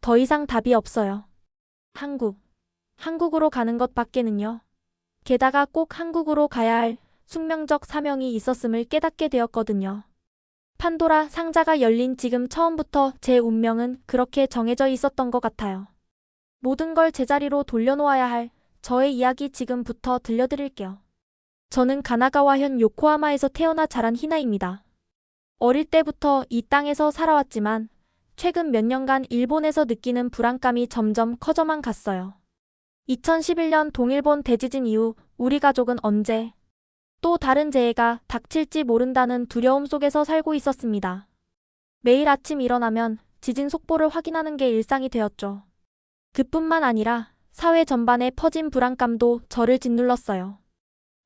더 이상 답이 없어요. 한국으로 가는 것밖에는요. 게다가 꼭 한국으로 가야 할 숙명적 사명이 있었음을 깨닫게 되었거든요. 판도라 상자가 열린 지금 처음부터 제 운명은 그렇게 정해져 있었던 것 같아요. 모든 걸 제자리로 돌려놓아야 할 저의 이야기 지금부터 들려드릴게요. 저는 가나가와현 요코하마에서 태어나 자란 히나입니다. 어릴 때부터 이 땅에서 살아왔지만 최근 몇 년간 일본에서 느끼는 불안감이 점점 커져만 갔어요. 2011년 동일본 대지진 이후 우리 가족은 언제 또 다른 재해가 닥칠지 모른다는 두려움 속에서 살고 있었습니다. 매일 아침 일어나면 지진 속보를 확인하는 게 일상이 되었죠. 그뿐만 아니라 사회 전반에 퍼진 불안감도 저를 짓눌렀어요.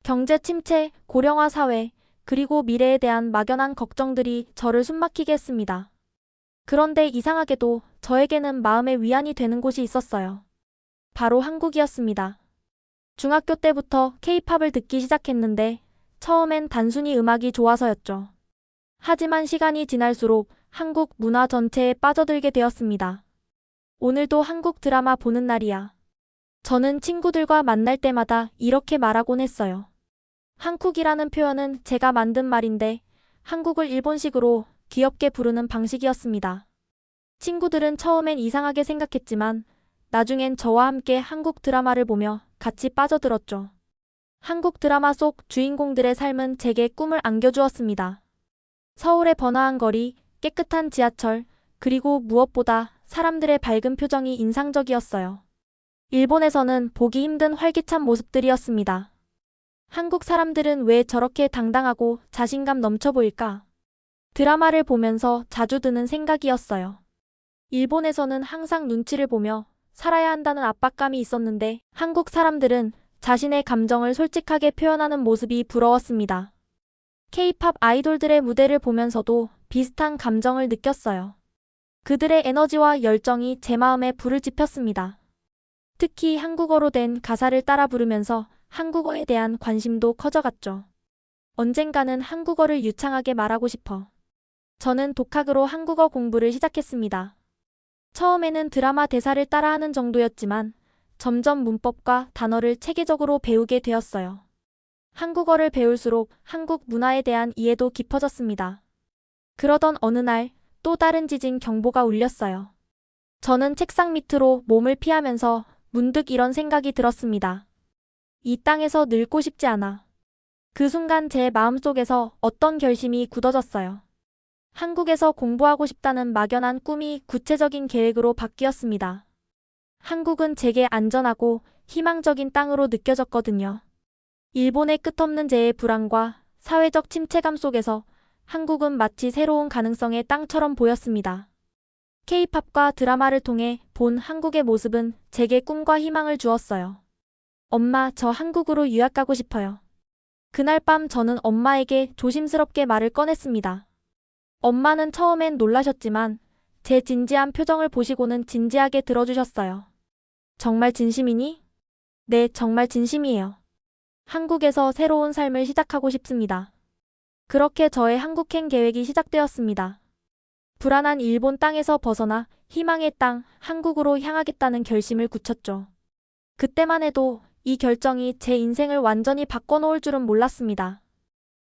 경제 침체, 고령화 사회, 그리고 미래에 대한 막연한 걱정들이 저를 숨막히게 했습니다. 그런데 이상하게도 저에게는 마음의 위안이 되는 곳이 있었어요. 바로 한국이었습니다. 중학교 때부터 K-팝을 듣기 시작했는데 처음엔 단순히 음악이 좋아서였죠. 하지만 시간이 지날수록 한국 문화 전체에 빠져들게 되었습니다. 오늘도 한국 드라마 보는 날이야. 저는 친구들과 만날 때마다 이렇게 말하곤 했어요. 한국이라는 표현은 제가 만든 말인데 한국을 일본식으로 귀엽게 부르는 방식이었습니다. 친구들은 처음엔 이상하게 생각했지만 나중엔 저와 함께 한국 드라마를 보며 같이 빠져들었죠. 한국 드라마 속 주인공들의 삶은 제게 꿈을 안겨주었습니다. 서울의 번화한 거리, 깨끗한 지하철, 그리고 무엇보다 사람들의 밝은 표정이 인상적이었어요. 일본에서는 보기 힘든 활기찬 모습들이었습니다. 한국 사람들은 왜 저렇게 당당하고 자신감 넘쳐 보일까? 드라마를 보면서 자주 드는 생각이었어요. 일본에서는 항상 눈치를 보며 살아야 한다는 압박감이 있었는데 한국 사람들은 자신의 감정을 솔직하게 표현하는 모습이 부러웠습니다. K-팝 아이돌들의 무대를 보면서도 비슷한 감정을 느꼈어요. 그들의 에너지와 열정이 제 마음에 불을 지폈습니다. 특히 한국어로 된 가사를 따라 부르면서 한국어에 대한 관심도 커져갔죠. 언젠가는 한국어를 유창하게 말하고 싶어. 저는 독학으로 한국어 공부를 시작했습니다. 처음에는 드라마 대사를 따라하는 정도였지만 점점 문법과 단어를 체계적으로 배우게 되었어요. 한국어를 배울수록 한국 문화에 대한 이해도 깊어졌습니다. 그러던 어느 날 또 다른 지진 경보가 울렸어요. 저는 책상 밑으로 몸을 피하면서 문득 이런 생각이 들었습니다. 이 땅에서 늙고 싶지 않아. 그 순간 제 마음속에서 어떤 결심이 굳어졌어요. 한국에서 공부하고 싶다는 막연한 꿈이 구체적인 계획으로 바뀌었습니다. 한국은 제게 안전하고 희망적인 땅으로 느껴졌거든요. 일본의 끝없는 재해의 불안과 사회적 침체감 속에서 한국은 마치 새로운 가능성의 땅처럼 보였습니다. K-팝과 드라마를 통해 본 한국의 모습은 제게 꿈과 희망을 주었어요. 엄마, 저 한국으로 유학 가고 싶어요. 그날 밤 저는 엄마에게 조심스럽게 말을 꺼냈습니다. 엄마는 처음엔 놀라셨지만 제 진지한 표정을 보시고는 진지하게 들어주셨어요. 정말 진심이니? 네, 정말 진심이에요. 한국에서 새로운 삶을 시작하고 싶습니다. 그렇게 저의 한국행 계획이 시작되었습니다. 불안한 일본 땅에서 벗어나 희망의 땅, 한국으로 향하겠다는 결심을 굳혔죠. 그때만 해도 이 결정이 제 인생을 완전히 바꿔놓을 줄은 몰랐습니다.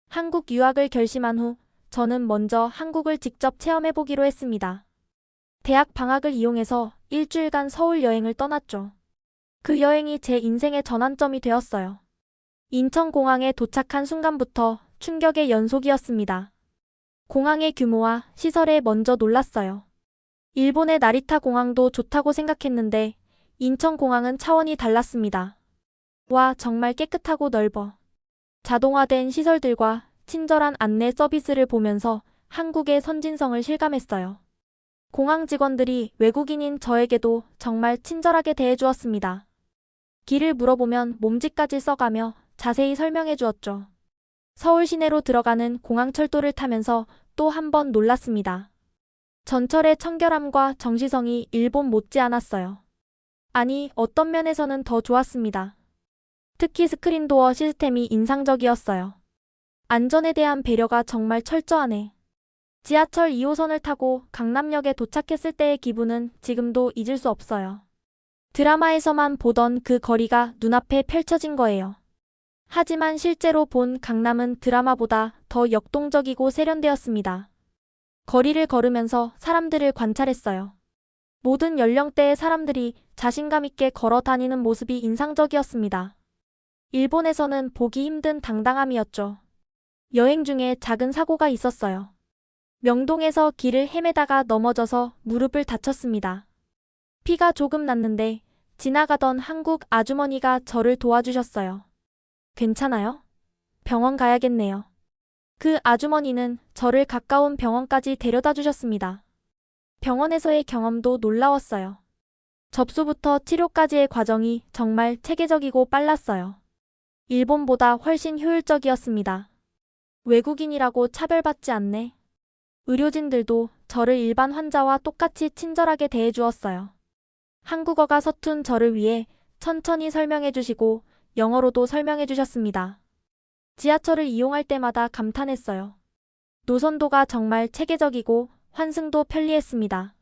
한국 유학을 결심한 후 저는 먼저 한국을 직접 체험해보기로 했습니다. 대학 방학을 이용해서 일주일간 서울 여행을 떠났죠. 그 여행이 제 인생의 전환점이 되었어요. 인천공항에 도착한 순간부터 충격의 연속이었습니다. 공항의 규모와 시설에 먼저 놀랐어요. 일본의 나리타 공항도 좋다고 생각했는데 인천공항은 차원이 달랐습니다. 와, 정말 깨끗하고 넓어. 자동화된 시설들과 친절한 안내 서비스를 보면서 한국의 선진성을 실감했어요. 공항 직원들이 외국인인 저에게도 정말 친절하게 대해주었습니다. 길을 물어보면 몸짓까지 써가며 자세히 설명해 주었죠. 서울 시내로 들어가는 공항철도를 타면서 또 한 번 놀랐습니다. 전철의 청결함과 정시성이 일본 못지않았어요. 아니, 어떤 면에서는 더 좋았습니다. 특히 스크린도어 시스템이 인상적이었어요. 안전에 대한 배려가 정말 철저하네. 지하철 2호선을 타고 강남역에 도착했을 때의 기분은 지금도 잊을 수 없어요. 드라마에서만 보던 그 거리가 눈앞에 펼쳐진 거예요. 하지만 실제로 본 강남은 드라마보다 더 역동적이고 세련되었습니다. 거리를 걸으면서 사람들을 관찰했어요. 모든 연령대의 사람들이 자신감 있게 걸어 다니는 모습이 인상적이었습니다. 일본에서는 보기 힘든 당당함이었죠. 여행 중에 작은 사고가 있었어요. 명동에서 길을 헤매다가 넘어져서 무릎을 다쳤습니다. 피가 조금 났는데 지나가던 한국 아주머니가 저를 도와주셨어요. 괜찮아요? 병원 가야겠네요. 그 아주머니는 저를 가까운 병원까지 데려다 주셨습니다. 병원에서의 경험도 놀라웠어요. 접수부터 치료까지의 과정이 정말 체계적이고 빨랐어요. 일본보다 훨씬 효율적이었습니다. 외국인이라고 차별받지 않네. 의료진들도 저를 일반 환자와 똑같이 친절하게 대해주었어요. 한국어가 서툰 저를 위해 천천히 설명해 주시고 영어로도 설명해 주셨습니다. 지하철을 이용할 때마다 감탄했어요. 노선도가 정말 체계적이고 환승도 편리했습니다.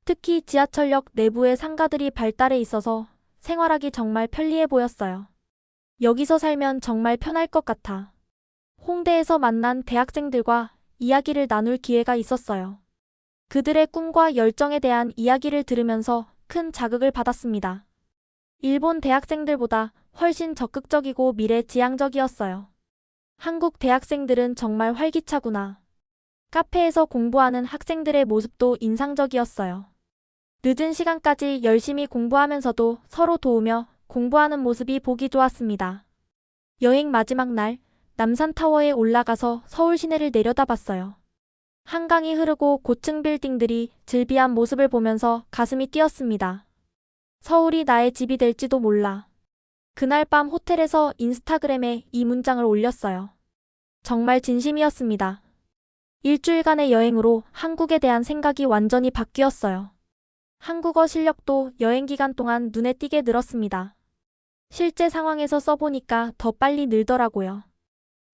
특히 지하철역 내부의 상가들이 발달해 있어서 생활하기 정말 편리해 보였어요. 여기서 살면 정말 편할 것 같아. 홍대에서 만난 대학생들과 이야기를 나눌 기회가 있었어요. 그들의 꿈과 열정에 대한 이야기를 들으면서 큰 자극을 받았습니다. 일본 대학생들보다 훨씬 적극적이고 미래지향적이었어요. 한국 대학생들은 정말 활기차구나. 카페에서 공부하는 학생들의 모습도 인상적이었어요. 늦은 시간까지 열심히 공부하면서도 서로 도우며 공부하는 모습이 보기 좋았습니다. 여행 마지막 날, 남산타워에 올라가서 서울 시내를 내려다봤어요. 한강이 흐르고 고층 빌딩들이 즐비한 모습을 보면서 가슴이 뛰었습니다. 서울이 나의 집이 될지도 몰라. 그날 밤 호텔에서 인스타그램에 이 문장을 올렸어요. 정말 진심이었습니다. 일주일간의 여행으로 한국에 대한 생각이 완전히 바뀌었어요. 한국어 실력도 여행 기간 동안 눈에 띄게 늘었습니다. 실제 상황에서 써보니까 더 빨리 늘더라고요.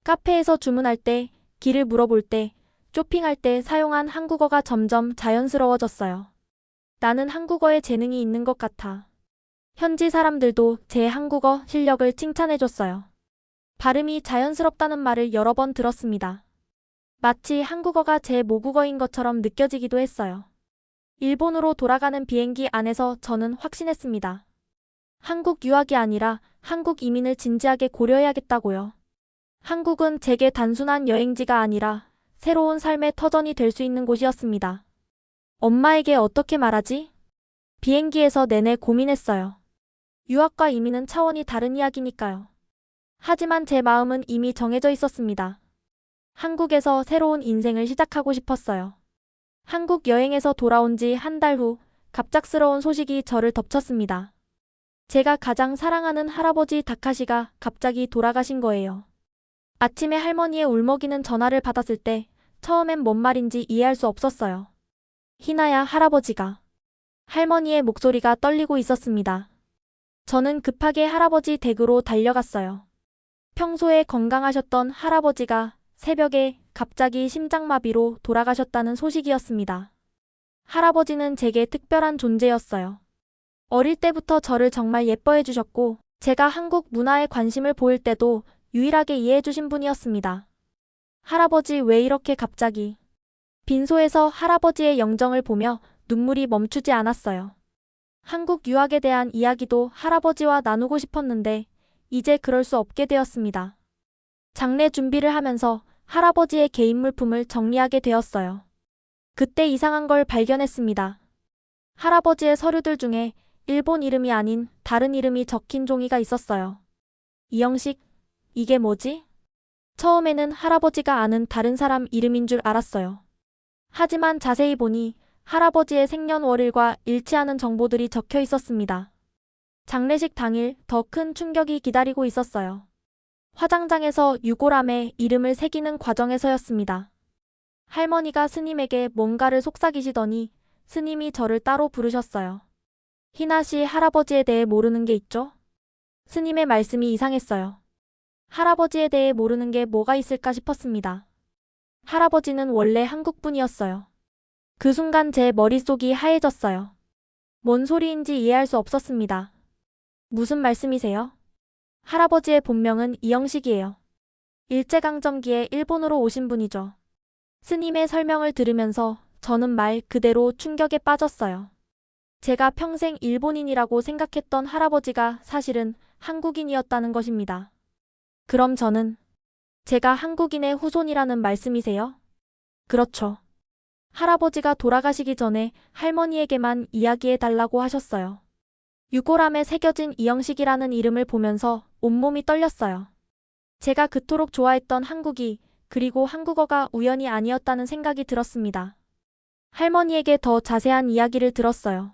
카페에서 주문할 때, 길을 물어볼 때, 쇼핑할 때 사용한 한국어가 점점 자연스러워졌어요. 나는 한국어에 재능이 있는 것 같아. 현지 사람들도 제 한국어 실력을 칭찬해줬어요. 발음이 자연스럽다는 말을 여러 번 들었습니다. 마치 한국어가 제 모국어인 것처럼 느껴지기도 했어요. 일본으로 돌아가는 비행기 안에서 저는 확신했습니다. 한국 유학이 아니라 한국 이민을 진지하게 고려해야겠다고요. 한국은 제게 단순한 여행지가 아니라 새로운 삶의 터전이 될 수 있는 곳이었습니다. 엄마에게 어떻게 말하지? 비행기에서 내내 고민했어요. 유학과 이민은 차원이 다른 이야기니까요. 하지만 제 마음은 이미 정해져 있었습니다. 한국에서 새로운 인생을 시작하고 싶었어요. 한국 여행에서 돌아온 지 한 달 후 갑작스러운 소식이 저를 덮쳤습니다. 제가 가장 사랑하는 할아버지 다카시가 갑자기 돌아가신 거예요. 아침에 할머니의 울먹이는 전화를 받았을 때 처음엔 뭔 말인지 이해할 수 없었어요. 희나야 할아버지가. 할머니의 목소리가 떨리고 있었습니다. 저는 급하게 할아버지 댁으로 달려갔어요. 평소에 건강하셨던 할아버지가 새벽에 갑자기 심장마비로 돌아가셨다는 소식이었습니다. 할아버지는 제게 특별한 존재였어요. 어릴 때부터 저를 정말 예뻐해 주셨고 제가 한국 문화에 관심을 보일 때도 유일하게 이해해 주신 분이었습니다. 할아버지 왜 이렇게 갑자기? 빈소에서 할아버지의 영정을 보며 눈물이 멈추지 않았어요. 한국 유학에 대한 이야기도 할아버지와 나누고 싶었는데 이제 그럴 수 없게 되었습니다. 장례 준비를 하면서 할아버지의 개인 물품을 정리하게 되었어요. 그때 이상한 걸 발견했습니다. 할아버지의 서류들 중에 일본 이름이 아닌 다른 이름이 적힌 종이가 있었어요. 이영식, 이게 뭐지? 처음에는 할아버지가 아는 다른 사람 이름인 줄 알았어요. 하지만 자세히 보니 할아버지의 생년월일과 일치하는 정보들이 적혀 있었습니다. 장례식 당일 더 큰 충격이 기다리고 있었어요. 화장장에서 유골함에 이름을 새기는 과정에서였습니다. 할머니가 스님에게 뭔가를 속삭이시더니 스님이 저를 따로 부르셨어요. 희나 씨 할아버지에 대해 모르는 게 있죠? 스님의 말씀이 이상했어요. 할아버지에 대해 모르는 게 뭐가 있을까 싶었습니다. 할아버지는 원래 한국분이었어요. 그 순간 제 머릿속이 하얘졌어요. 뭔 소리인지 이해할 수 없었습니다. 무슨 말씀이세요? 할아버지의 본명은 이영식이에요. 일제강점기에 일본으로 오신 분이죠. 스님의 설명을 들으면서 저는 말 그대로 충격에 빠졌어요. 제가 평생 일본인이라고 생각했던 할아버지가 사실은 한국인이었다는 것입니다. 그럼 저는 제가 한국인의 후손이라는 말씀이세요? 그렇죠. 할아버지가 돌아가시기 전에 할머니에게만 이야기해 달라고 하셨어요. 유골함에 새겨진 이영식이라는 이름을 보면서 온몸이 떨렸어요. 제가 그토록 좋아했던 한국이 그리고 한국어가 우연이 아니었다는 생각이 들었습니다. 할머니에게 더 자세한 이야기를 들었어요.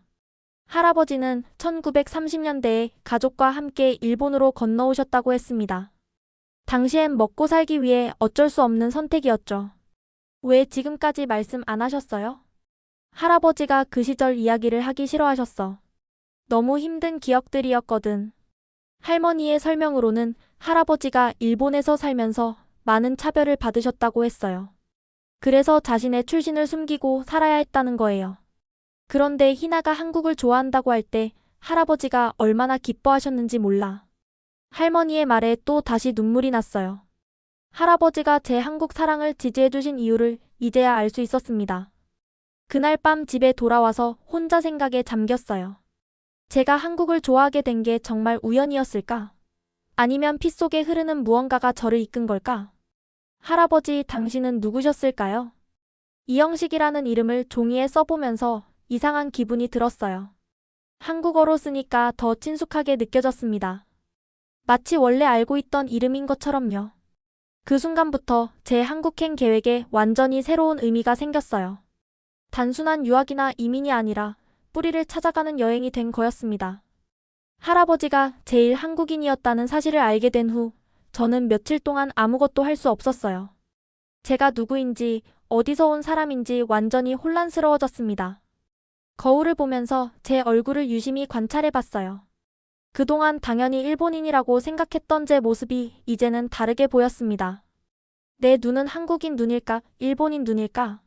할아버지는 1930년대에 가족과 함께 일본으로 건너오셨다고 했습니다. 당시엔 먹고 살기 위해 어쩔 수 없는 선택이었죠. 왜 지금까지 말씀 안 하셨어요? 할아버지가 그 시절 이야기를 하기 싫어하셨어. 너무 힘든 기억들이었거든. 할머니의 설명으로는 할아버지가 일본에서 살면서 많은 차별을 받으셨다고 했어요. 그래서 자신의 출신을 숨기고 살아야 했다는 거예요. 그런데 희나가 한국을 좋아한다고 할 때 할아버지가 얼마나 기뻐하셨는지 몰라. 할머니의 말에 또 다시 눈물이 났어요. 할아버지가 제 한국 사랑을 지지해주신 이유를 이제야 알 수 있었습니다. 그날 밤 집에 돌아와서 혼자 생각에 잠겼어요. 제가 한국을 좋아하게 된 게 정말 우연이었을까? 아니면 피 속에 흐르는 무언가가 저를 이끈 걸까? 할아버지, 당신은 누구셨을까요? 이영식이라는 이름을 종이에 써보면서 이상한 기분이 들었어요. 한국어로 쓰니까 더 친숙하게 느껴졌습니다. 마치 원래 알고 있던 이름인 것처럼요. 그 순간부터 제 한국행 계획에 완전히 새로운 의미가 생겼어요. 단순한 유학이나 이민이 아니라 뿌리를 찾아가는 여행이 된 거였습니다. 할아버지가 제일 한국인이었다는 사실을 알게 된 후 저는 며칠 동안 아무것도 할 수 없었어요. 제가 누구인지 어디서 온 사람인지 완전히 혼란스러워졌습니다. 거울을 보면서 제 얼굴을 유심히 관찰해 봤어요. 그동안 당연히 일본인이라고 생각했던 제 모습이 이제는 다르게 보였습니다. 내 눈은 한국인 눈일까, 일본인 눈일까?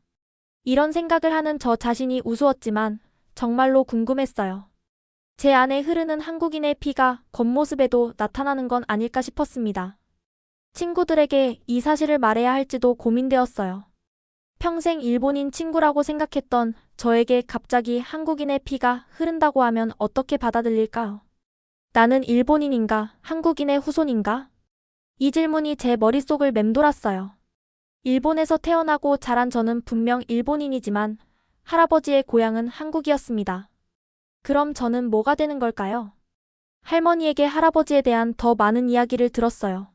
이런 생각을 하는 저 자신이 우스웠지만 정말로 궁금했어요. 제 안에 흐르는 한국인의 피가 겉모습에도 나타나는 건 아닐까 싶었습니다. 친구들에게 이 사실을 말해야 할지도 고민되었어요. 평생 일본인 친구라고 생각했던 저에게 갑자기 한국인의 피가 흐른다고 하면 어떻게 받아들일까요? 나는 일본인인가, 한국인의 후손인가? 이 질문이 제 머릿속을 맴돌았어요. 일본에서 태어나고 자란 저는 분명 일본인이지만 할아버지의 고향은 한국이었습니다. 그럼 저는 뭐가 되는 걸까요? 할머니에게 할아버지에 대한 더 많은 이야기를 들었어요.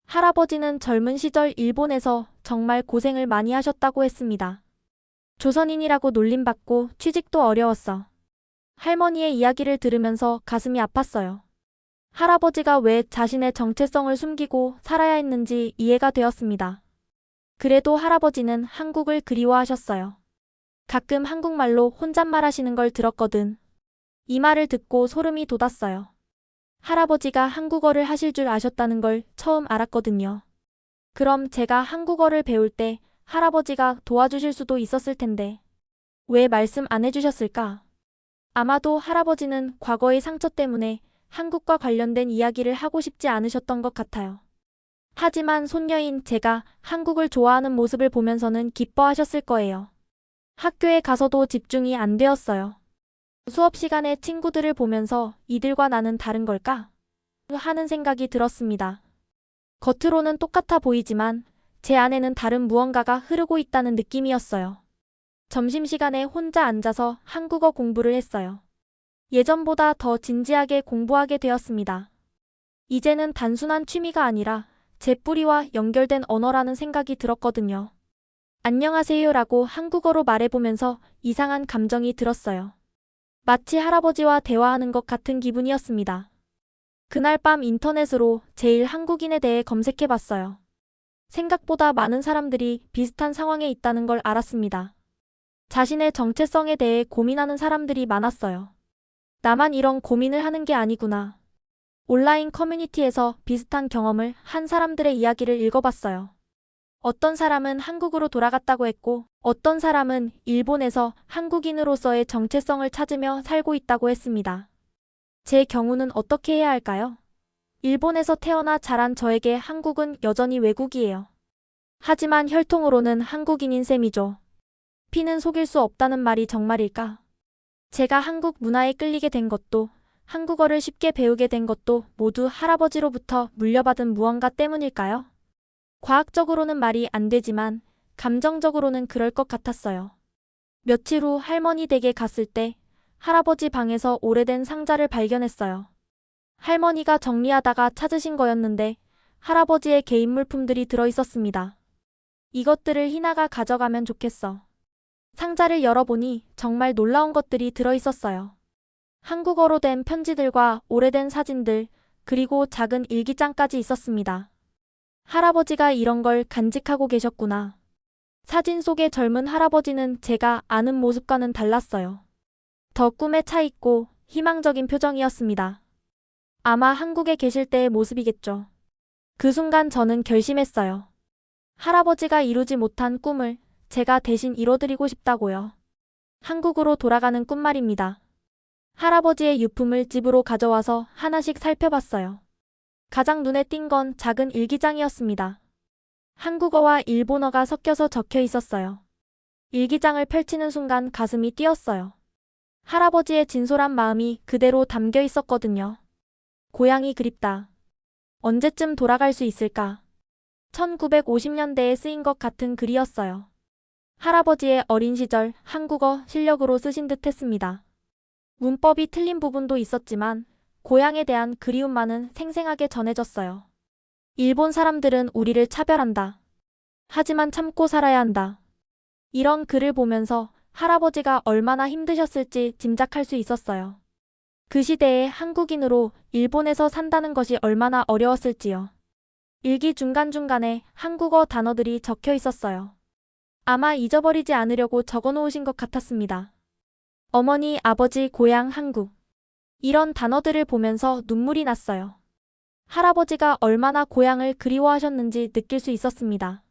할아버지는 젊은 시절 일본에서 정말 고생을 많이 하셨다고 했습니다. 조선인이라고 놀림받고 취직도 어려웠어. 할머니의 이야기를 들으면서 가슴이 아팠어요. 할아버지가 왜 자신의 정체성을 숨기고 살아야 했는지 이해가 되었습니다. 그래도 할아버지는 한국을 그리워하셨어요. 가끔 한국말로 혼잣말 하시는 걸 들었거든. 이 말을 듣고 소름이 돋았어요. 할아버지가 한국어를 하실 줄 아셨다는 걸 처음 알았거든요. 그럼 제가 한국어를 배울 때 할아버지가 도와주실 수도 있었을 텐데 왜 말씀 안 해주셨을까? 아마도 할아버지는 과거의 상처 때문에 한국과 관련된 이야기를 하고 싶지 않으셨던 것 같아요. 하지만 손녀인 제가 한국을 좋아하는 모습을 보면서는 기뻐하셨을 거예요. 학교에 가서도 집중이 안 되었어요. 수업 시간에 친구들을 보면서 이들과 나는 다른 걸까? 하는 생각이 들었습니다. 겉으로는 똑같아 보이지만 제 안에는 다른 무언가가 흐르고 있다는 느낌이었어요. 점심시간에 혼자 앉아서 한국어 공부를 했어요. 예전보다 더 진지하게 공부하게 되었습니다. 이제는 단순한 취미가 아니라 제 뿌리와 연결된 언어라는 생각이 들었거든요. 안녕하세요라고 한국어로 말해보면서 이상한 감정이 들었어요. 마치 할아버지와 대화하는 것 같은 기분이었습니다. 그날 밤 인터넷으로 제일 한국인에 대해 검색해봤어요. 생각보다 많은 사람들이 비슷한 상황에 있다는 걸 알았습니다. 자신의 정체성에 대해 고민하는 사람들이 많았어요. 나만 이런 고민을 하는 게 아니구나. 온라인 커뮤니티에서 비슷한 경험을 한 사람들의 이야기를 읽어봤어요. 어떤 사람은 한국으로 돌아갔다고 했고, 어떤 사람은 일본에서 한국인으로서의 정체성을 찾으며 살고 있다고 했습니다. 제 경우는 어떻게 해야 할까요? 일본에서 태어나 자란 저에게 한국은 여전히 외국이에요. 하지만 혈통으로는 한국인인 셈이죠. 피는 속일 수 없다는 말이 정말일까? 제가 한국 문화에 끌리게 된 것도, 한국어를 쉽게 배우게 된 것도 모두 할아버지로부터 물려받은 무언가 때문일까요? 과학적으로는 말이 안 되지만 감정적으로는 그럴 것 같았어요. 며칠 후 할머니 댁에 갔을 때 할아버지 방에서 오래된 상자를 발견했어요. 할머니가 정리하다가 찾으신 거였는데 할아버지의 개인 물품들이 들어 있었습니다. 이것들을 희나가 가져가면 좋겠어. 상자를 열어보니 정말 놀라운 것들이 들어 있었어요. 한국어로 된 편지들과 오래된 사진들, 그리고 작은 일기장까지 있었습니다. 할아버지가 이런 걸 간직하고 계셨구나. 사진 속의 젊은 할아버지는 제가 아는 모습과는 달랐어요. 더 꿈에 차 있고 희망적인 표정이었습니다. 아마 한국에 계실 때의 모습이겠죠. 그 순간 저는 결심했어요. 할아버지가 이루지 못한 꿈을 제가 대신 이뤄드리고 싶다고요. 한국으로 돌아가는 꿈 말입니다. 할아버지의 유품을 집으로 가져와서 하나씩 살펴봤어요. 가장 눈에 띈 건 작은 일기장이었습니다. 한국어와 일본어가 섞여서 적혀 있었어요. 일기장을 펼치는 순간 가슴이 뛰었어요. 할아버지의 진솔한 마음이 그대로 담겨 있었거든요. 고향이 그립다. 언제쯤 돌아갈 수 있을까? 1950년대에 쓰인 것 같은 글이었어요. 할아버지의 어린 시절 한국어 실력으로 쓰신 듯 했습니다. 문법이 틀린 부분도 있었지만 고향에 대한 그리움만은 생생하게 전해졌어요. 일본 사람들은 우리를 차별한다. 하지만 참고 살아야 한다. 이런 글을 보면서 할아버지가 얼마나 힘드셨을지 짐작할 수 있었어요. 그 시대에 한국인으로 일본에서 산다는 것이 얼마나 어려웠을지요. 일기 중간중간에 한국어 단어들이 적혀 있었어요. 아마 잊어버리지 않으려고 적어 놓으신 것 같았습니다. 어머니, 아버지, 고향, 한국. 이런 단어들을 보면서 눈물이 났어요. 할아버지가 얼마나 고향을 그리워하셨는지 느낄 수 있었습니다.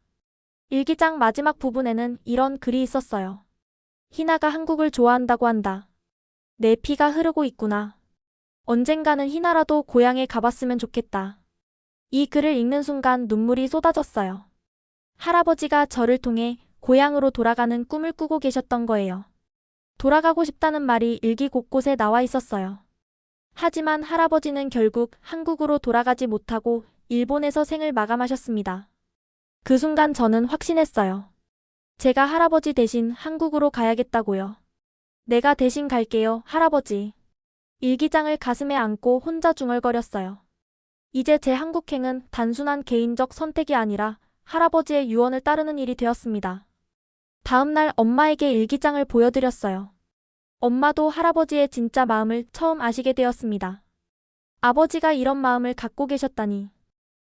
일기장 마지막 부분에는 이런 글이 있었어요. 희나가 한국을 좋아한다고 한다. 내 피가 흐르고 있구나. 언젠가는 희나라도 고향에 가봤으면 좋겠다. 이 글을 읽는 순간 눈물이 쏟아졌어요. 할아버지가 저를 통해 고향으로 돌아가는 꿈을 꾸고 계셨던 거예요. 돌아가고 싶다는 말이 일기 곳곳에 나와 있었어요. 하지만 할아버지는 결국 한국으로 돌아가지 못하고 일본에서 생을 마감하셨습니다. 그 순간 저는 확신했어요. 제가 할아버지 대신 한국으로 가야겠다고요. 내가 대신 갈게요, 할아버지. 일기장을 가슴에 안고 혼자 중얼거렸어요. 이제 제 한국행은 단순한 개인적 선택이 아니라 할아버지의 유언을 따르는 일이 되었습니다. 다음 날 엄마에게 일기장을 보여드렸어요. 엄마도 할아버지의 진짜 마음을 처음 아시게 되었습니다. 아버지가 이런 마음을 갖고 계셨다니.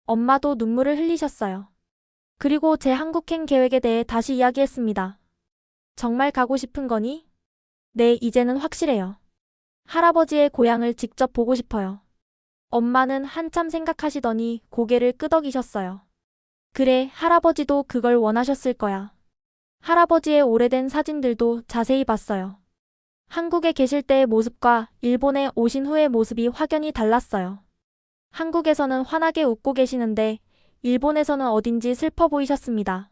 엄마도 눈물을 흘리셨어요. 그리고 제 한국행 계획에 대해 다시 이야기했습니다. 정말 가고 싶은 거니? 네, 이제는 확실해요. 할아버지의 고향을 직접 보고 싶어요. 엄마는 한참 생각하시더니 고개를 끄덕이셨어요. 그래, 할아버지도 그걸 원하셨을 거야. 할아버지의 오래된 사진들도 자세히 봤어요. 한국에 계실 때의 모습과 일본에 오신 후의 모습이 확연히 달랐어요. 한국에서는 환하게 웃고 계시는데 일본에서는 어딘지 슬퍼 보이셨습니다.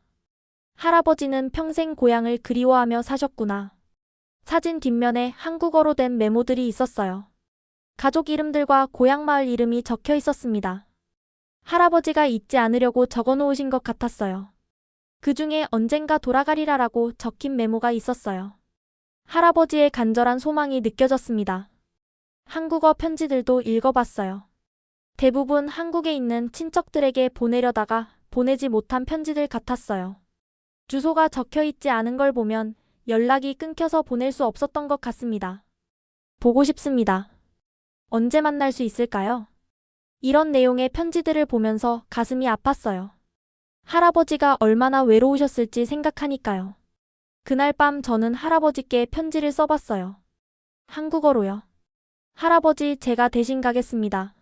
할아버지는 평생 고향을 그리워하며 사셨구나. 사진 뒷면에 한국어로 된 메모들이 있었어요. 가족 이름들과 고향 마을 이름이 적혀 있었습니다. 할아버지가 잊지 않으려고 적어 놓으신 것 같았어요. 그 중에 언젠가 돌아가리라라고 적힌 메모가 있었어요. 할아버지의 간절한 소망이 느껴졌습니다. 한국어 편지들도 읽어봤어요. 대부분 한국에 있는 친척들에게 보내려다가 보내지 못한 편지들 같았어요. 주소가 적혀 있지 않은 걸 보면 연락이 끊겨서 보낼 수 없었던 것 같습니다. 보고 싶습니다. 언제 만날 수 있을까요? 이런 내용의 편지들을 보면서 가슴이 아팠어요. 할아버지가 얼마나 외로우셨을지 생각하니까요. 그날 밤 저는 할아버지께 편지를 써봤어요. 한국어로요. 할아버지, 제가 대신 가겠습니다.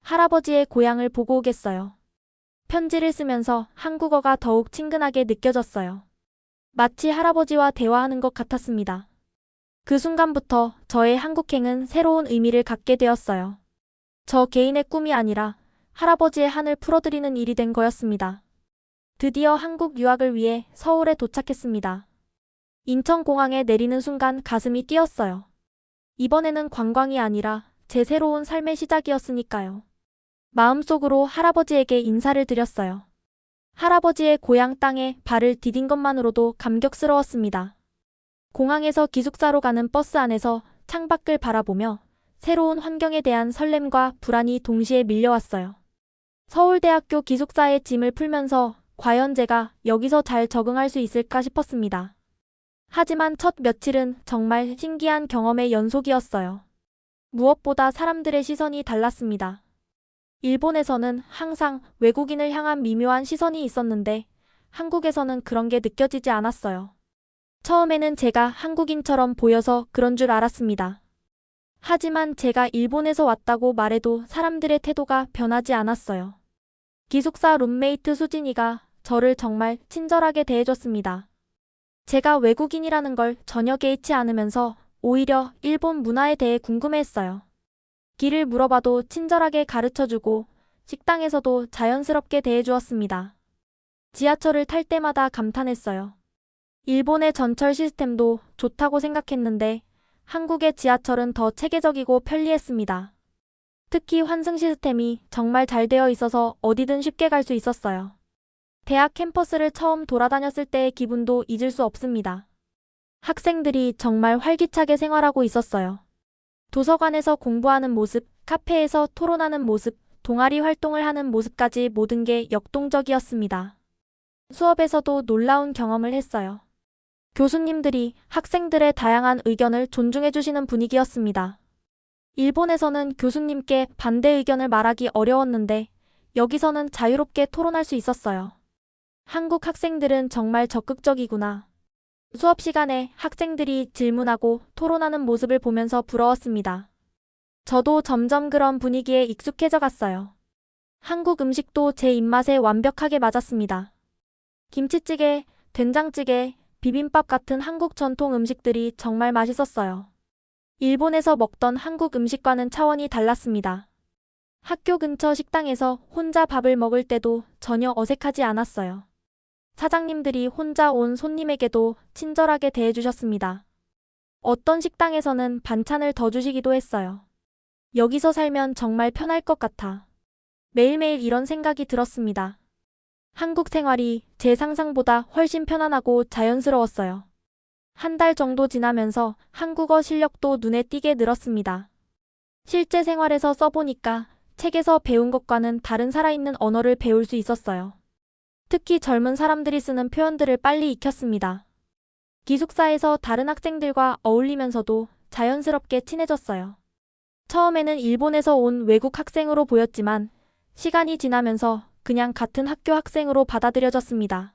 할아버지의 고향을 보고 오겠어요. 편지를 쓰면서 한국어가 더욱 친근하게 느껴졌어요. 마치 할아버지와 대화하는 것 같았습니다. 그 순간부터 저의 한국행은 새로운 의미를 갖게 되었어요. 저 개인의 꿈이 아니라 할아버지의 한을 풀어드리는 일이 된 거였습니다. 드디어 한국 유학을 위해 서울에 도착했습니다. 인천공항에 내리는 순간 가슴이 뛰었어요. 이번에는 관광이 아니라 제 새로운 삶의 시작이었으니까요. 마음속으로 할아버지에게 인사를 드렸어요. 할아버지의 고향 땅에 발을 디딘 것만으로도 감격스러웠습니다. 공항에서 기숙사로 가는 버스 안에서 창밖을 바라보며 새로운 환경에 대한 설렘과 불안이 동시에 밀려왔어요. 서울대학교 기숙사의 짐을 풀면서 과연 제가 여기서 잘 적응할 수 있을까 싶었습니다. 하지만 첫 며칠은 정말 신기한 경험의 연속이었어요. 무엇보다 사람들의 시선이 달랐습니다. 일본에서는 항상 외국인을 향한 미묘한 시선이 있었는데 한국에서는 그런 게 느껴지지 않았어요. 처음에는 제가 한국인처럼 보여서 그런 줄 알았습니다. 하지만 제가 일본에서 왔다고 말해도 사람들의 태도가 변하지 않았어요. 기숙사 룸메이트 수진이가 저를 정말 친절하게 대해줬습니다. 제가 외국인이라는 걸 전혀 개의치 않으면서 오히려 일본 문화에 대해 궁금해했어요. 길을 물어봐도 친절하게 가르쳐주고 식당에서도 자연스럽게 대해주었습니다. 지하철을 탈 때마다 감탄했어요. 일본의 전철 시스템도 좋다고 생각했는데 한국의 지하철은 더 체계적이고 편리했습니다. 특히 환승 시스템이 정말 잘 되어 있어서 어디든 쉽게 갈 수 있었어요. 대학 캠퍼스를 처음 돌아다녔을 때의 기분도 잊을 수 없습니다. 학생들이 정말 활기차게 생활하고 있었어요. 도서관에서 공부하는 모습, 카페에서 토론하는 모습, 동아리 활동을 하는 모습까지 모든 게 역동적이었습니다. 수업에서도 놀라운 경험을 했어요. 교수님들이 학생들의 다양한 의견을 존중해 주시는 분위기였습니다. 일본에서는 교수님께 반대 의견을 말하기 어려웠는데 여기서는 자유롭게 토론할 수 있었어요. 한국 학생들은 정말 적극적이구나. 수업 시간에 학생들이 질문하고 토론하는 모습을 보면서 부러웠습니다. 저도 점점 그런 분위기에 익숙해져 갔어요. 한국 음식도 제 입맛에 완벽하게 맞았습니다. 김치찌개, 된장찌개, 비빔밥 같은 한국 전통 음식들이 정말 맛있었어요. 일본에서 먹던 한국 음식과는 차원이 달랐습니다. 학교 근처 식당에서 혼자 밥을 먹을 때도 전혀 어색하지 않았어요. 사장님들이 혼자 온 손님에게도 친절하게 대해주셨습니다. 어떤 식당에서는 반찬을 더 주시기도 했어요. 여기서 살면 정말 편할 것 같아. 매일매일 이런 생각이 들었습니다. 한국 생활이 제 상상보다 훨씬 편안하고 자연스러웠어요. 한 달 정도 지나면서 한국어 실력도 눈에 띄게 늘었습니다. 실제 생활에서 써보니까 책에서 배운 것과는 다른 살아있는 언어를 배울 수 있었어요. 특히 젊은 사람들이 쓰는 표현들을 빨리 익혔습니다. 기숙사에서 다른 학생들과 어울리면서도 자연스럽게 친해졌어요. 처음에는 일본에서 온 외국 학생으로 보였지만 시간이 지나면서 그냥 같은 학교 학생으로 받아들여졌습니다.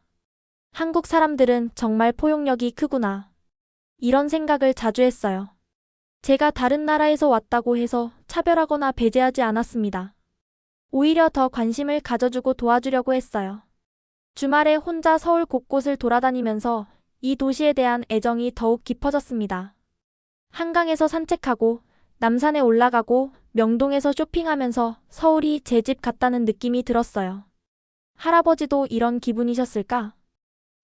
한국 사람들은 정말 포용력이 크구나. 이런 생각을 자주 했어요. 제가 다른 나라에서 왔다고 해서 차별하거나 배제하지 않았습니다. 오히려 더 관심을 가져주고 도와주려고 했어요. 주말에 혼자 서울 곳곳을 돌아다니면서 이 도시에 대한 애정이 더욱 깊어졌습니다. 한강에서 산책하고 남산에 올라가고 명동에서 쇼핑하면서 서울이 제 집 같다는 느낌이 들었어요. 할아버지도 이런 기분이셨을까?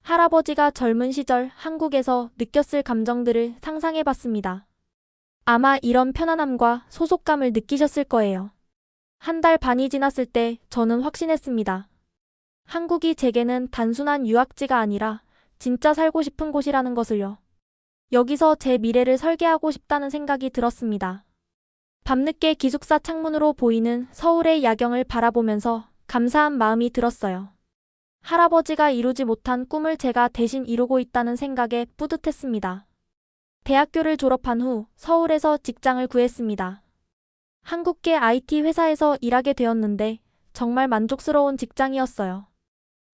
할아버지가 젊은 시절 한국에서 느꼈을 감정들을 상상해봤습니다. 아마 이런 편안함과 소속감을 느끼셨을 거예요. 한 달 반이 지났을 때 저는 확신했습니다. 한국이 제게는 단순한 유학지가 아니라 진짜 살고 싶은 곳이라는 것을요. 여기서 제 미래를 설계하고 싶다는 생각이 들었습니다. 밤늦게 기숙사 창문으로 보이는 서울의 야경을 바라보면서 감사한 마음이 들었어요. 할아버지가 이루지 못한 꿈을 제가 대신 이루고 있다는 생각에 뿌듯했습니다. 대학교를 졸업한 후 서울에서 직장을 구했습니다. 한국계 IT 회사에서 일하게 되었는데 정말 만족스러운 직장이었어요.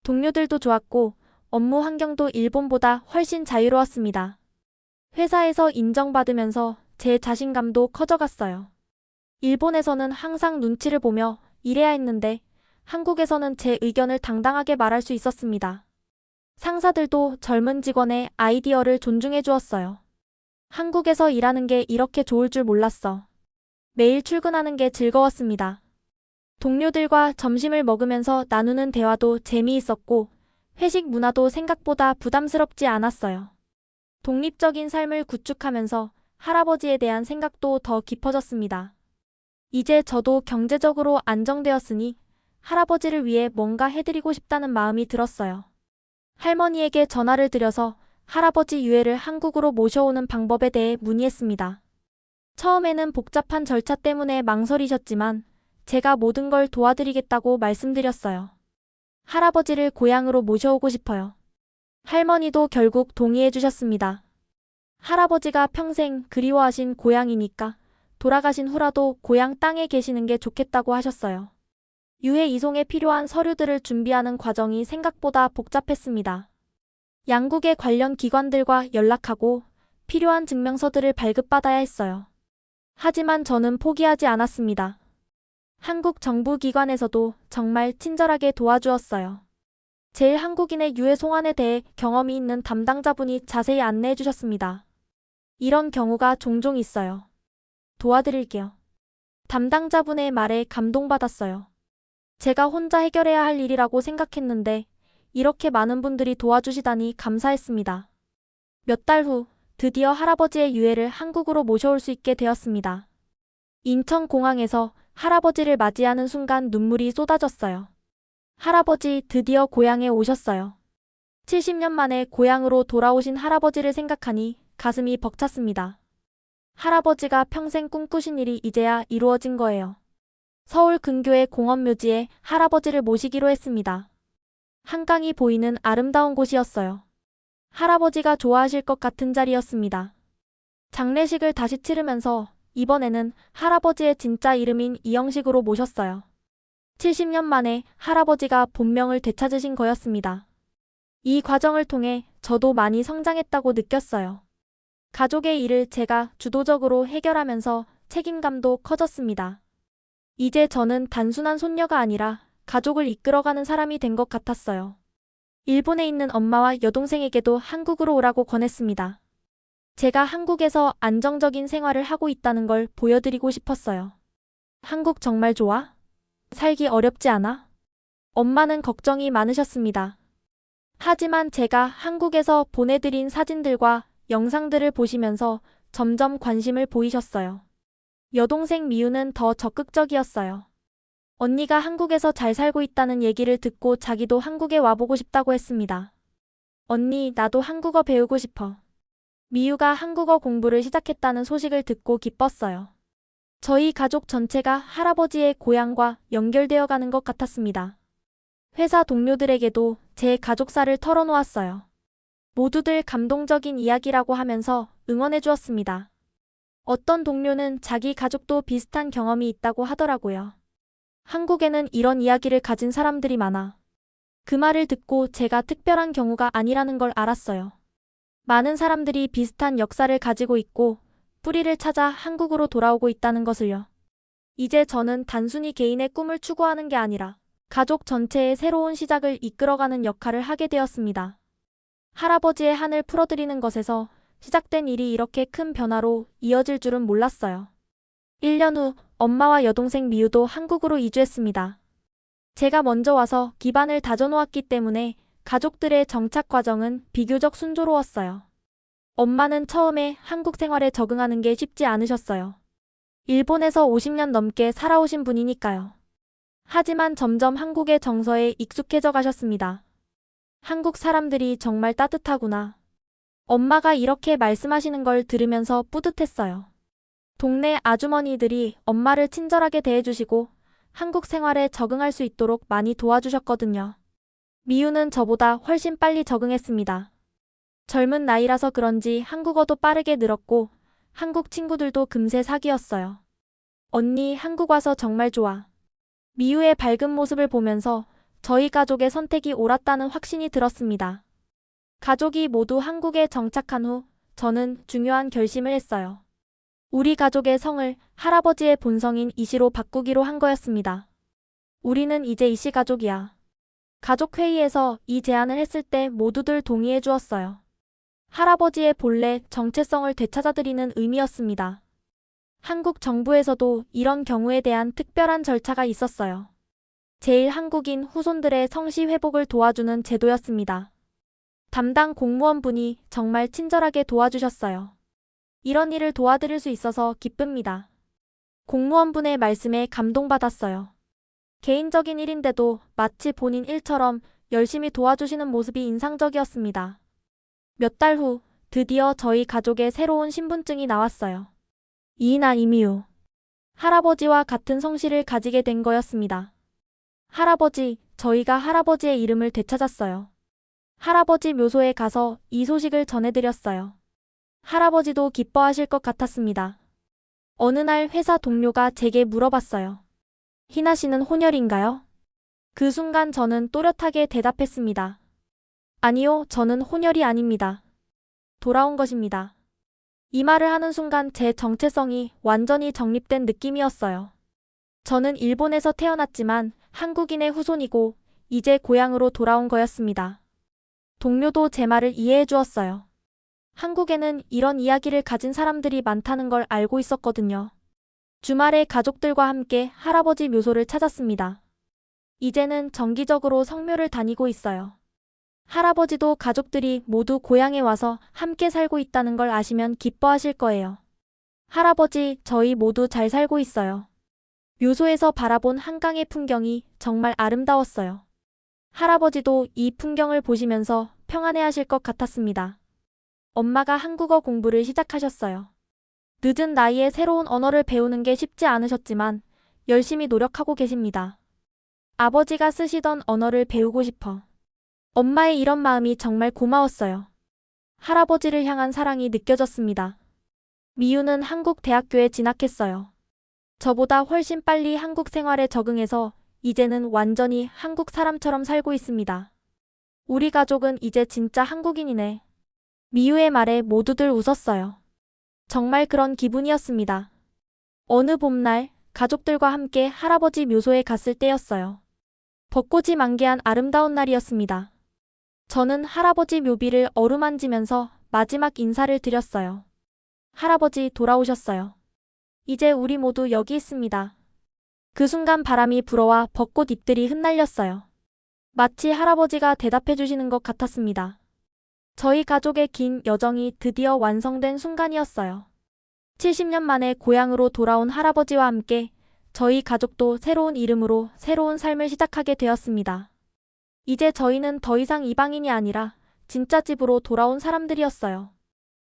동료들도 좋았고 업무 환경도 일본보다 훨씬 자유로웠습니다. 회사에서 인정받으면서 제 자신감도 커져갔어요. 일본에서는 항상 눈치를 보며 일해야 했는데 한국에서는 제 의견을 당당하게 말할 수 있었습니다. 상사들도 젊은 직원의 아이디어를 존중해 주었어요. 한국에서 일하는 게 이렇게 좋을 줄 몰랐어. 매일 출근하는 게 즐거웠습니다. 동료들과 점심을 먹으면서 나누는 대화도 재미있었고, 회식 문화도 생각보다 부담스럽지 않았어요. 독립적인 삶을 구축하면서 할아버지에 대한 생각도 더 깊어졌습니다. 이제 저도 경제적으로 안정되었으니 할아버지를 위해 뭔가 해드리고 싶다는 마음이 들었어요. 할머니에게 전화를 드려서 할아버지 유해를 한국으로 모셔오는 방법에 대해 문의했습니다. 처음에는 복잡한 절차 때문에 망설이셨지만 제가 모든 걸 도와드리겠다고 말씀드렸어요. 할아버지를 고향으로 모셔오고 싶어요. 할머니도 결국 동의해 주셨습니다. 할아버지가 평생 그리워하신 고향이니까 돌아가신 후라도 고향 땅에 계시는 게 좋겠다고 하셨어요. 유해 이송에 필요한 서류들을 준비하는 과정이 생각보다 복잡했습니다. 양국의 관련 기관들과 연락하고 필요한 증명서들을 발급받아야 했어요. 하지만 저는 포기하지 않았습니다. 한국 정부 기관에서도 정말 친절하게 도와주었어요. 제일 한국인의 유해 송환에 대해 경험이 있는 담당자분이 자세히 안내해 주셨습니다. 이런 경우가 종종 있어요. 도와드릴게요. 담당자분의 말에 감동받았어요. 제가 혼자 해결해야 할 일이라고 생각했는데 이렇게 많은 분들이 도와주시다니 감사했습니다. 몇 달 후 드디어 할아버지의 유해를 한국으로 모셔올 수 있게 되었습니다. 인천공항에서 할아버지를 맞이하는 순간 눈물이 쏟아졌어요. 할아버지 드디어 고향에 오셨어요. 70년 만에 고향으로 돌아오신 할아버지를 생각하니 가슴이 벅찼습니다. 할아버지가 평생 꿈꾸신 일이 이제야 이루어진 거예요. 서울 근교의 공원묘지에 할아버지를 모시기로 했습니다. 한강이 보이는 아름다운 곳이었어요. 할아버지가 좋아하실 것 같은 자리였습니다. 장례식을 다시 치르면서 이번에는 할아버지의 진짜 이름인 이영식으로 모셨어요. 70년 만에 할아버지가 본명을 되찾으신 거였습니다. 이 과정을 통해 저도 많이 성장했다고 느꼈어요. 가족의 일을 제가 주도적으로 해결하면서 책임감도 커졌습니다. 이제 저는 단순한 손녀가 아니라 가족을 이끌어가는 사람이 된 것 같았어요. 일본에 있는 엄마와 여동생에게도 한국으로 오라고 권했습니다. 제가 한국에서 안정적인 생활을 하고 있다는 걸 보여드리고 싶었어요. 한국 정말 좋아? 살기 어렵지 않아? 엄마는 걱정이 많으셨습니다. 하지만 제가 한국에서 보내드린 사진들과 영상들을 보시면서 점점 관심을 보이셨어요. 여동생 미유는 더 적극적이었어요. 언니가 한국에서 잘 살고 있다는 얘기를 듣고 자기도 한국에 와보고 싶다고 했습니다. 언니, 나도 한국어 배우고 싶어. 미유가 한국어 공부를 시작했다는 소식을 듣고 기뻤어요. 저희 가족 전체가 할아버지의 고향과 연결되어 가는 것 같았습니다. 회사 동료들에게도 제 가족사를 털어놓았어요. 모두들 감동적인 이야기라고 하면서 응원해 주었습니다. 어떤 동료는 자기 가족도 비슷한 경험이 있다고 하더라고요. 한국에는 이런 이야기를 가진 사람들이 많아. 그 말을 듣고 제가 특별한 경우가 아니라는 걸 알았어요. 많은 사람들이 비슷한 역사를 가지고 있고 뿌리를 찾아 한국으로 돌아오고 있다는 것을요. 이제 저는 단순히 개인의 꿈을 추구하는 게 아니라 가족 전체의 새로운 시작을 이끌어가는 역할을 하게 되었습니다. 할아버지의 한을 풀어드리는 것에서 시작된 일이 이렇게 큰 변화로 이어질 줄은 몰랐어요. 1년 후 엄마와 여동생 미유도 한국으로 이주했습니다. 제가 먼저 와서 기반을 다져놓았기 때문에 가족들의 정착 과정은 비교적 순조로웠어요. 엄마는 처음에 한국 생활에 적응하는 게 쉽지 않으셨어요. 일본에서 50년 넘게 살아오신 분이니까요. 하지만 점점 한국의 정서에 익숙해져 가셨습니다. 한국 사람들이 정말 따뜻하구나. 엄마가 이렇게 말씀하시는 걸 들으면서 뿌듯했어요. 동네 아주머니들이 엄마를 친절하게 대해주시고 한국 생활에 적응할 수 있도록 많이 도와주셨거든요. 미유는 저보다 훨씬 빨리 적응했습니다. 젊은 나이라서 그런지 한국어도 빠르게 늘었고 한국 친구들도 금세 사귀었어요. 언니, 한국 와서 정말 좋아. 미유의 밝은 모습을 보면서 저희 가족의 선택이 옳았다는 확신이 들었습니다. 가족이 모두 한국에 정착한 후 저는 중요한 결심을 했어요. 우리 가족의 성을 할아버지의 본성인 이시로 바꾸기로 한 거였습니다. 우리는 이제 이씨 가족이야. 가족회의에서 이 제안을 했을 때 모두들 동의해 주었어요. 할아버지의 본래 정체성을 되찾아드리는 의미였습니다. 한국 정부에서도 이런 경우에 대한 특별한 절차가 있었어요. 제일 한국인 후손들의 성씨 회복을 도와주는 제도였습니다. 담당 공무원분이 정말 친절하게 도와주셨어요. 이런 일을 도와드릴 수 있어서 기쁩니다. 공무원분의 말씀에 감동받았어요. 개인적인 일인데도 마치 본인 일처럼 열심히 도와주시는 모습이 인상적이었습니다. 몇 달 후 드디어 저희 가족의 새로운 신분증이 나왔어요. 이인아 이미우. 할아버지와 같은 성씨를 가지게 된 거였습니다. 할아버지, 저희가 할아버지의 이름을 되찾았어요. 할아버지 묘소에 가서 이 소식을 전해드렸어요. 할아버지도 기뻐하실 것 같았습니다. 어느 날 회사 동료가 제게 물어봤어요. 희나 씨는 혼혈인가요? 그 순간 저는 또렷하게 대답했습니다. 아니요, 저는 혼혈이 아닙니다. 돌아온 것입니다. 이 말을 하는 순간 제 정체성이 완전히 정립된 느낌이었어요. 저는 일본에서 태어났지만 한국인의 후손이고 이제 고향으로 돌아온 거였습니다. 동료도 제 말을 이해해 주었어요. 한국에는 이런 이야기를 가진 사람들이 많다는 걸 알고 있었거든요. 주말에 가족들과 함께 할아버지 묘소를 찾았습니다. 이제는 정기적으로 성묘를 다니고 있어요. 할아버지도 가족들이 모두 고향에 와서 함께 살고 있다는 걸 아시면 기뻐하실 거예요. 할아버지, 저희 모두 잘 살고 있어요. 묘소에서 바라본 한강의 풍경이 정말 아름다웠어요. 할아버지도 이 풍경을 보시면서 평안해하실 것 같았습니다. 엄마가 한국어 공부를 시작하셨어요. 늦은 나이에 새로운 언어를 배우는 게 쉽지 않으셨지만 열심히 노력하고 계십니다. 아버지가 쓰시던 언어를 배우고 싶어. 엄마의 이런 마음이 정말 고마웠어요. 할아버지를 향한 사랑이 느껴졌습니다. 미유는 한국 대학교에 진학했어요. 저보다 훨씬 빨리 한국 생활에 적응해서 이제는 완전히 한국 사람처럼 살고 있습니다. 우리 가족은 이제 진짜 한국인이네. 미유의 말에 모두들 웃었어요. 정말 그런 기분이었습니다. 어느 봄날 가족들과 함께 할아버지 묘소에 갔을 때였어요. 벚꽃이 만개한 아름다운 날이었습니다. 저는 할아버지 묘비를 어루만지면서 마지막 인사를 드렸어요. 할아버지 돌아오셨어요. 이제 우리 모두 여기 있습니다. 그 순간 바람이 불어와 벚꽃 잎들이 흩날렸어요. 마치 할아버지가 대답해 주시는 것 같았습니다. 저희 가족의 긴 여정이 드디어 완성된 순간이었어요. 70년 만에 고향으로 돌아온 할아버지와 함께 저희 가족도 새로운 이름으로 새로운 삶을 시작하게 되었습니다. 이제 저희는 더 이상 이방인이 아니라 진짜 집으로 돌아온 사람들이었어요.